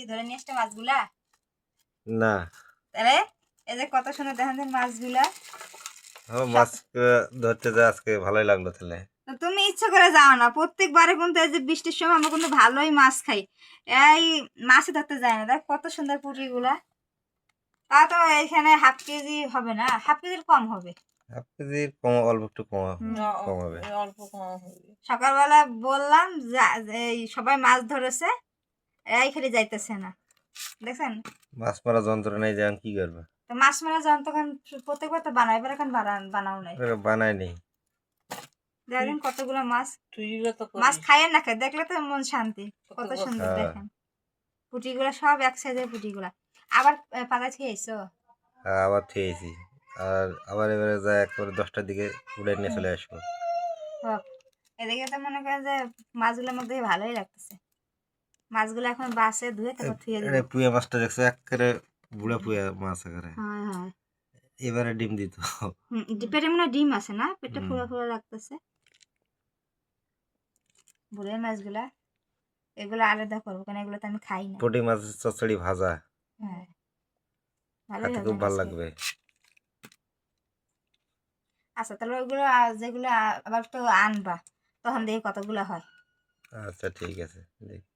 ধরে নিয়ে আসতে মাছগুলা না তাহলে এই যে কত সুন্দর দেখেন মাছগুলা মাছ ধরতে যা আজকে ভালোই লাগলো তাহলে। তুমি ইচ্ছা করে যাও না, প্রত্যেকবারে কিন্তু এই যে বৃষ্টির সময় আমরা কিন্তু ভালোই মাছ খাই, এই মাছে ধরতে যায় না। দেখ কত সুন্দর পুঁটিগুলা। তা তো এখানে হাফ কেজি হবে না, হাফ কেজির কম হবে। হাফ কেজির কম, অল্প একটু কম হবে। অল্প কম হবে। সকালবেলা বললাম এই সবাই মাছ ধরেছে, এই খালি যাইতেছে না, দেখছেন। মাছ মারা যন্ত্র নেই, যেমন কি করবে। তো মাছ মারা যন্ত্র প্রত্যেকবার তো বানাই, এবার এখন বানাও নাই, বানাই নেই। দেখেন কতগুলো মাছ। মাছ খাইয়েন না, খাই দেখলে তো মন শান্তি। কত সুন্দর দেখেন পুঁটিগুলা, সব এক সাইজের পুঁটিগুলা। আবার পাতা খেয়েছো? হ্যাঁ, আবার খেয়েছি। আর আবার এবারে যা একবারে 10টার দিকে উড়ে নিয়ে চলে আসবো। এদিকে তো মনে করেন যে মাছগুলোর মধ্যে ভালোই লাগতেছে। মাছগুলো এখন বাসে ধুয়ে তারপর ধুয়ে দিবে। পুয়া মাছটা দেখছো একেবারে বুড়া পুয়া মাছ একেবারে। হ্যাঁ হ্যাঁ, এবারে ডিম দিত। পেটে মনে ডিম আছে না, পেটে ফুলা ফুলা লাগতেছে। বুড়ে মাছগুলা এগুলো আলাদা করবো, কারণ এগুলো তো আমি খাই না। পুঁটি মাছের চচ্চড়ি ভাজা, হ্যাঁ ভালোই খেতে হবে খুব ভালো আজকে। লাগবে। আচ্ছা তাহলে ওইগুলো যেগুলো আবার তো আনবা, তখন দেখি কতগুলো হয়। আচ্ছা ঠিক আছে, দেখি।